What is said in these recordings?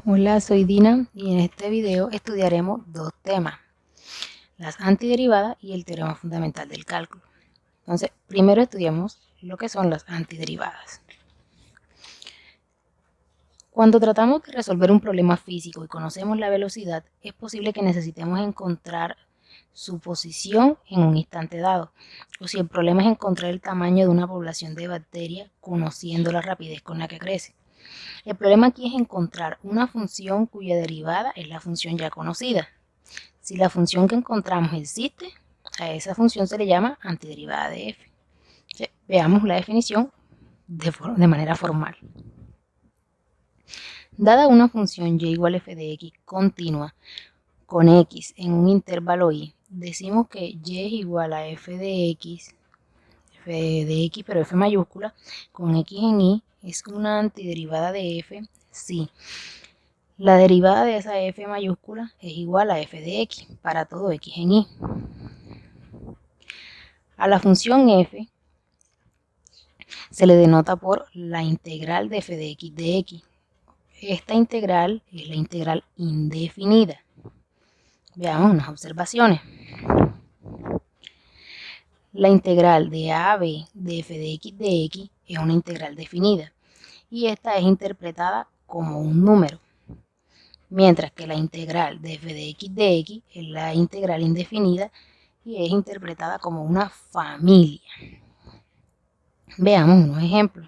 Hola, soy Dina y en este video estudiaremos dos temas, las antiderivadas y el teorema fundamental del cálculo. Entonces, primero estudiamos lo que son las antiderivadas. Cuando tratamos de resolver un problema físico y conocemos la velocidad, es posible que necesitemos encontrar su posición en un instante dado, o si el problema es encontrar el tamaño de una población de bacterias conociendo la rapidez con la que crece. El problema aquí es encontrar una función cuya derivada es la función ya conocida. Si la función que encontramos existe, a esa función se le llama antiderivada de f. Veamos la definición de manera formal. Dada una función y igual a f de x continua con x en un intervalo y, decimos que y es igual a f de x pero f mayúscula, con x en y, es una antiderivada de f si la derivada de esa f mayúscula es igual a f de x para todo x en y. A la función f se le denota por la integral de f de x de x. Esta integral es la integral indefinida. Veamos unas observaciones. La integral de a a b de f de x es una integral definida y esta es interpretada como un número, mientras que la integral de f de x es la integral indefinida y es interpretada como una familia. Veamos unos ejemplos.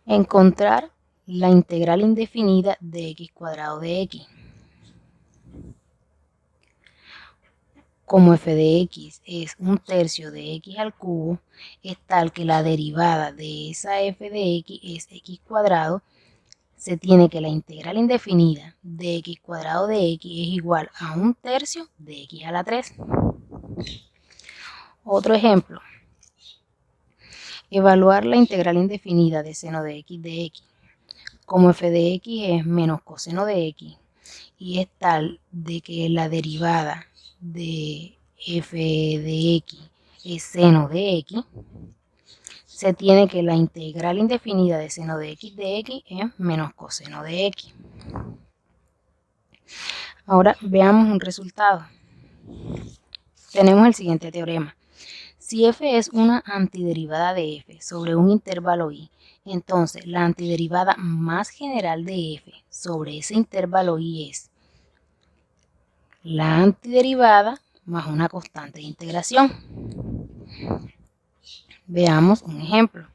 Encontrar la integral indefinida de x cuadrado de x. Como f de x es un tercio de x al cubo, es tal que la derivada de esa f de x es x cuadrado, se tiene que la integral indefinida de x cuadrado de x es igual a un tercio de x a la 3. Otro ejemplo. Evaluar la integral indefinida de seno de x. Como f de x es menos coseno de x y es tal de que la derivada de f de x es seno de x, se tiene que la integral indefinida de seno de x es menos coseno de x. Ahora veamos un resultado. Tenemos el siguiente teorema. Si f es una antiderivada de f sobre un intervalo y, entonces la antiderivada más general de f sobre ese intervalo y es la antiderivada más una constante de integración. Veamos un ejemplo.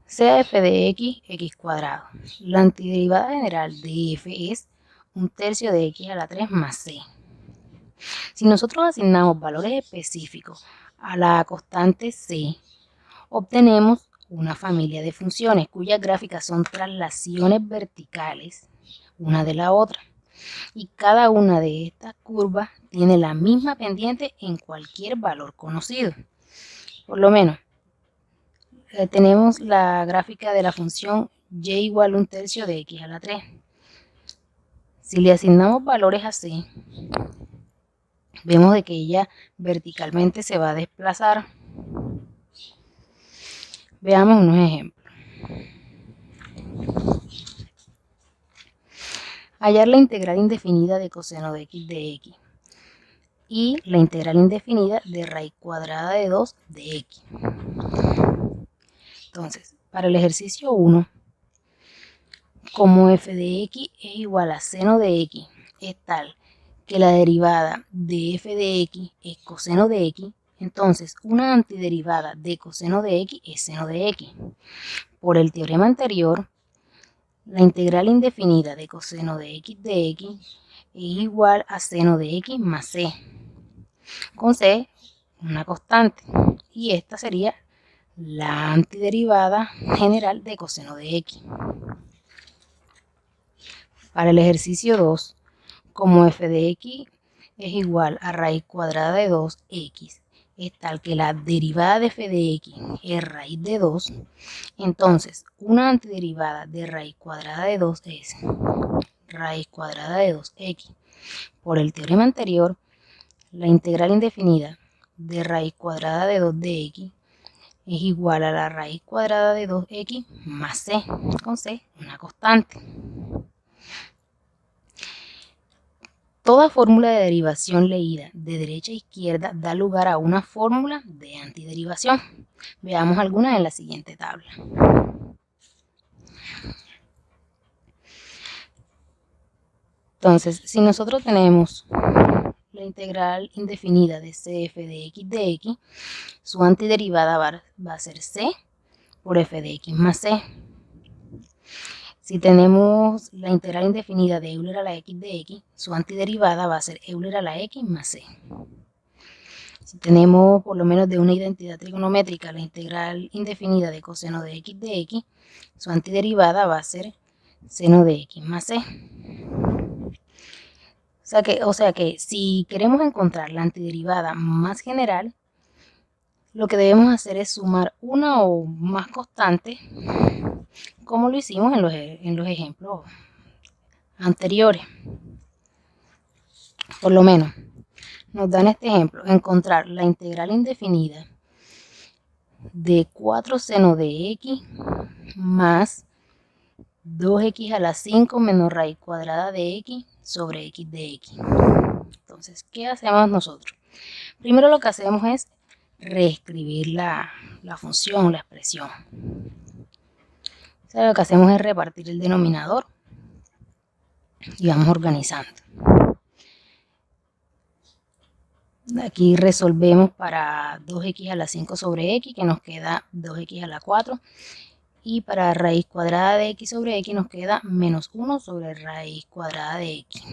Sea f de x, x cuadrado. La antiderivada general de f es un tercio de x a la 3 más c. Si nosotros asignamos valores específicos a la constante c, obtenemos una familia de funciones cuyas gráficas son traslaciones verticales una de la otra. Y cada una de estas curvas tiene la misma pendiente en cualquier valor conocido. Por lo menos, tenemos la gráfica de la función y igual a un tercio de x a la 3. Si le asignamos valores a c, vemos de que ella verticalmente se va a desplazar. Veamos unos ejemplos. Hallar la integral indefinida de coseno de x y la integral indefinida de raíz cuadrada de 2 de x. Entonces, para el ejercicio 1, como f de x es igual a seno de x, es tal que la derivada de f de x es coseno de x, entonces una antiderivada de coseno de x es seno de x. Por el teorema anterior, la integral indefinida de coseno de x es igual a seno de x más c, con c una constante, y esta sería la antiderivada general de coseno de x. Para el ejercicio 2, como f de x es igual a raíz cuadrada de 2x, es tal que la derivada de f de x es raíz de 2, entonces una antiderivada de raíz cuadrada de 2 es raíz cuadrada de 2x. Por el teorema anterior, la integral indefinida de raíz cuadrada de 2 de x es igual a la raíz cuadrada de 2x más c, con c una constante. Toda fórmula de derivación leída de derecha a izquierda da lugar a una fórmula de antiderivación. Veamos algunas en la siguiente tabla. Entonces, si nosotros tenemos la integral indefinida de cf de x, su antiderivada va a ser c por f de x más c. Si tenemos la integral indefinida de Euler a la x de x, su antiderivada va a ser Euler a la x más c. Si tenemos por lo menos de una identidad trigonométrica la integral indefinida de coseno de x, su antiderivada va a ser seno de x más c. O sea que si queremos encontrar la antiderivada más general, lo que debemos hacer es sumar una o más constantes, como lo hicimos en los ejemplos anteriores. Por lo menos, nos dan este ejemplo, encontrar la integral indefinida de 4 seno de x más 2x a la 5 menos raíz cuadrada de x sobre x de x. Entonces, ¿qué hacemos nosotros? Primero lo que hacemos es reescribir la función, la expresión. O sea, lo que hacemos es repartir el denominador y vamos organizando. Aquí resolvemos para 2x a la 5 sobre x, que nos queda 2x a la 4. Y para raíz cuadrada de x sobre x nos queda menos 1 sobre raíz cuadrada de x.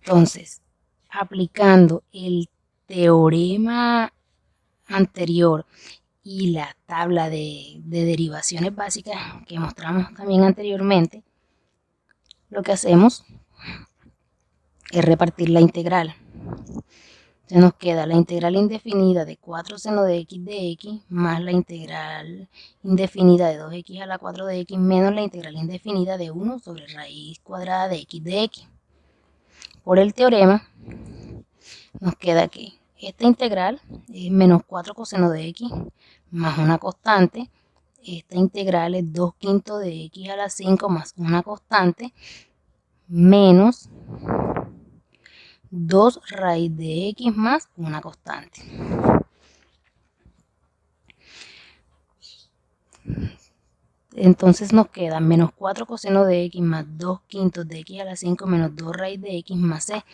Entonces, aplicando el teorema anterior y la tabla de derivaciones básicas que mostramos también anteriormente, lo que hacemos es repartir la integral. Entonces nos queda la integral indefinida de 4 seno de x más la integral indefinida de 2x a la 4 de x menos la integral indefinida de 1 sobre raíz cuadrada de x. Por el teorema nos queda que esta integral es menos 4 coseno de x más una constante. Esta integral es 2 quintos de x a la 5 más una constante menos 2 raíz de x más una constante. Entonces nos queda menos 4 coseno de x más 2 quintos de x a la 5 menos 2 raíz de x más c,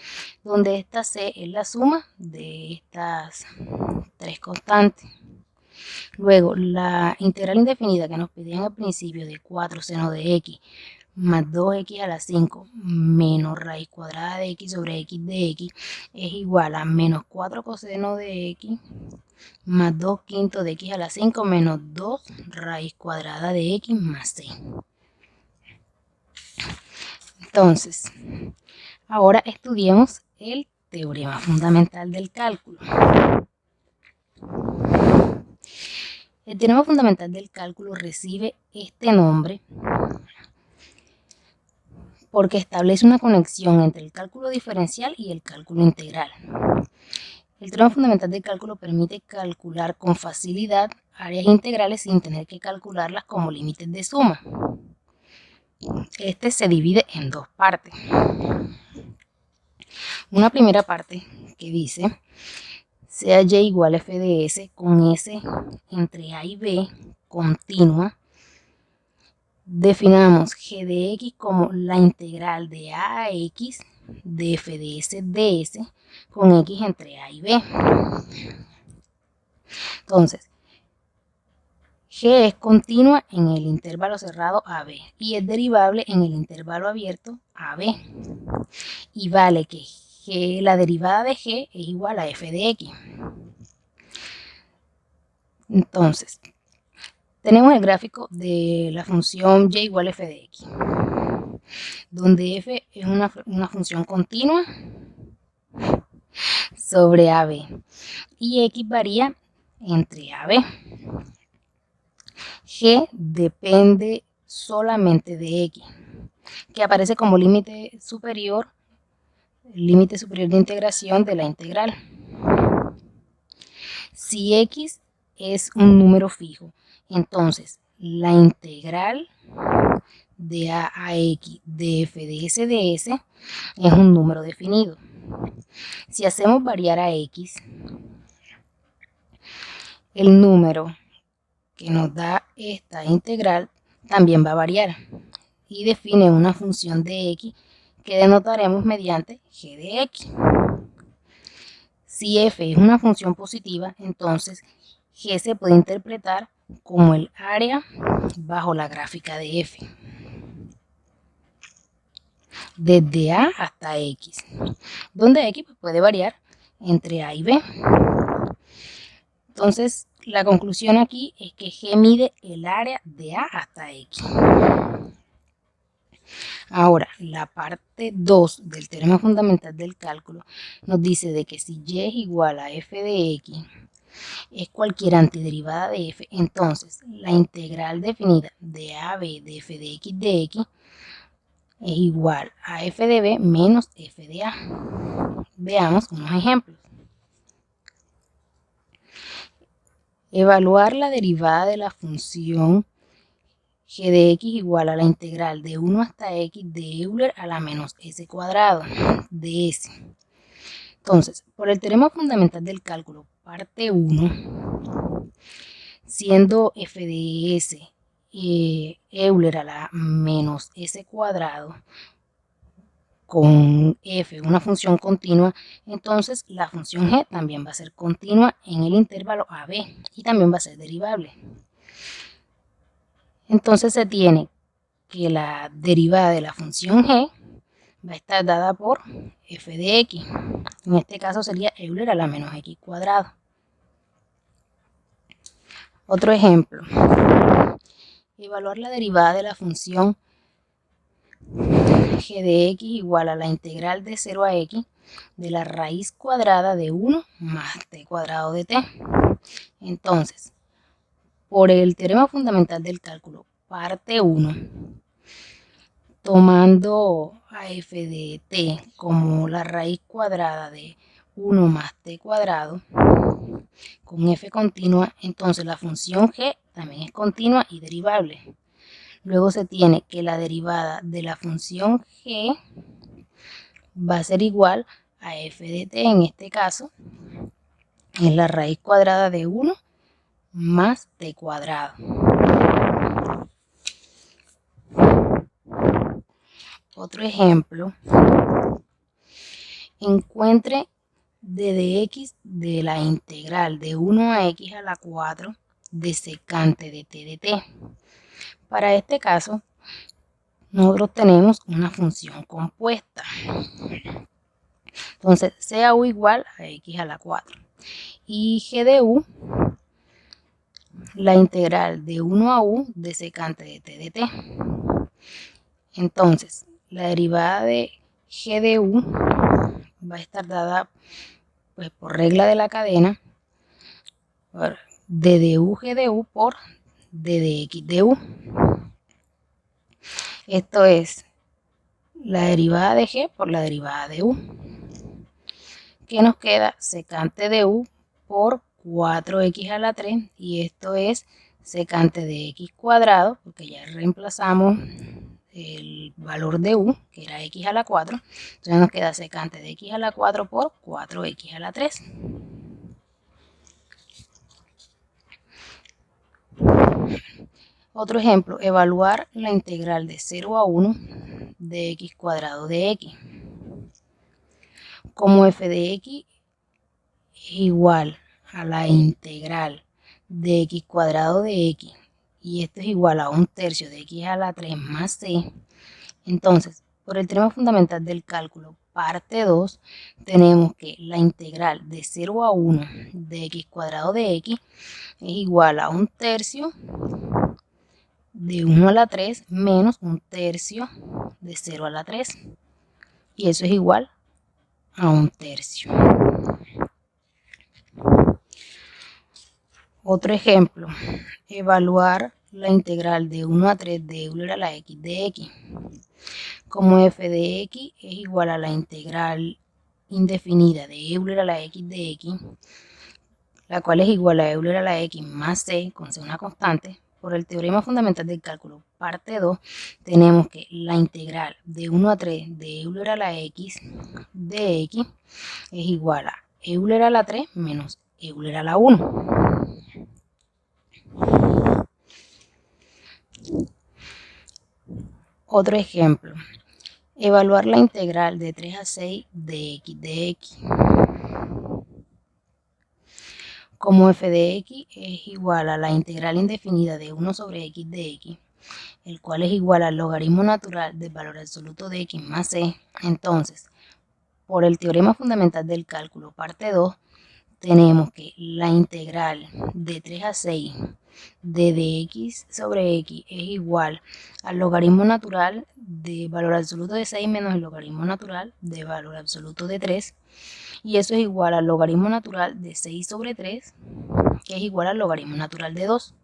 donde esta c es la suma de estas tres constantes. Luego, la integral indefinida que nos pedían al principio de 4 seno de x más 2x a la 5 menos raíz cuadrada de x sobre x de x es igual a menos 4 coseno de x más 2 quintos de x a la 5 menos 2 raíz cuadrada de x más c. Entonces, ahora estudiemos el teorema fundamental del cálculo. El teorema fundamental del cálculo recibe este nombre porque establece una conexión entre el cálculo diferencial y el cálculo integral. El teorema fundamental del cálculo permite calcular con facilidad áreas integrales sin tener que calcularlas como límites de suma. Este se divide en dos partes. Una primera parte que dice, sea y igual a f de s con s entre a y b continua. Definamos g de x como la integral de a x de f de s ds con x entre a y b. Entonces, g es continua en el intervalo cerrado AB y es derivable en el intervalo abierto AB. Y vale que la derivada de g es igual a f de x. Entonces, tenemos el gráfico de la función y igual a f de x, donde f es una función continua sobre AB y x varía entre AB. G depende solamente de x. que aparece como límite superior de integración de la integral. Si x es un número fijo, entonces la integral de a x de f de s de s es un número definido. Si hacemos variar a x, el número que nos da esta integral también va a variar y define una función de x que denotaremos mediante g de x. Si f es una función positiva, entonces g se puede interpretar como el área bajo la gráfica de f, desde a hasta x, donde x puede variar entre a y b. Entonces, la conclusión aquí es que g mide el área de a hasta x. Ahora, la parte 2 del teorema fundamental del cálculo nos dice de que si y es igual a f de x es cualquier antiderivada de f, entonces la integral definida de a a b de f de x es igual a f de b menos f de a. Veamos unos ejemplos. Evaluar la derivada de la función g de x igual a la integral de 1 hasta x de Euler a la menos s cuadrado de s. Entonces, por el teorema fundamental del cálculo, parte 1, siendo f de s Euler a la menos s cuadrado, con f una función continua, entonces la función g también va a ser continua en el intervalo a b y también va a ser derivable. Entonces se tiene que la derivada de la función g va a estar dada por f de x. En este caso sería Euler a la menos x cuadrado. Otro ejemplo. Evaluar la derivada de la función g de x igual a la integral de 0 a x de la raíz cuadrada de 1 más t cuadrado de t. Entonces, por el teorema fundamental del cálculo, parte 1, tomando a f de t como la raíz cuadrada de 1 más t cuadrado, con f continua, entonces la función g también es continua y derivable. Luego se tiene que la derivada de la función g va a ser igual a f de t, en este caso, es la raíz cuadrada de 1 más t cuadrado. Otro ejemplo, encuentre d de x de la integral de 1 a x a la 4 de secante de t de t. Para este caso, nosotros tenemos una función compuesta. Entonces, sea u igual a x a la 4. Y g de u, la integral de 1 a u de secante de t de t. Entonces, la derivada de g de u va a estar dada pues, por regla de la cadena, por d de u g de u por d de x de u. Esto es la derivada de g por la derivada de u. ¿Qué nos queda? Secante de u por 4x a la 3, y esto es secante de x cuadrado, porque ya reemplazamos el valor de u, que era x a la 4, entonces nos queda secante de x a la 4 por 4x a la 3. Otro ejemplo, evaluar la integral de 0 a 1 de x cuadrado de x. Como f de x es igual a la integral de x cuadrado de x, y esto es igual a 1/3 de x a la 3 más c, entonces, por el teorema fundamental del cálculo, parte 2, tenemos que la integral de 0 a 1 de x cuadrado de x es igual a 1/3 de 1 a la 3 menos 1/3 de 0 a la 3. Y eso es igual a 1/3. Otro ejemplo, evaluar la integral de 1 a 3 de Euler a la x de x. Como f de x es igual a la integral indefinida de Euler a la x de x, la cual es igual a Euler a la x más c, con c una constante, por el teorema fundamental del cálculo, parte 2, tenemos que la integral de 1 a 3 de Euler a la x de x es igual a Euler a la 3 menos Euler a la 1. Otro ejemplo, evaluar la integral de 3 a 6 de x. Como f de x es igual a la integral indefinida de 1 sobre x de x, el cual es igual al logaritmo natural del valor absoluto de x más c, entonces, por el teorema fundamental del cálculo, parte 2, tenemos que la integral de 3 a 6 de dx sobre x es igual al logaritmo natural de valor absoluto de 6 menos el logaritmo natural de valor absoluto de 3, y eso es igual al logaritmo natural de 6 sobre 3, que es igual al logaritmo natural de 2.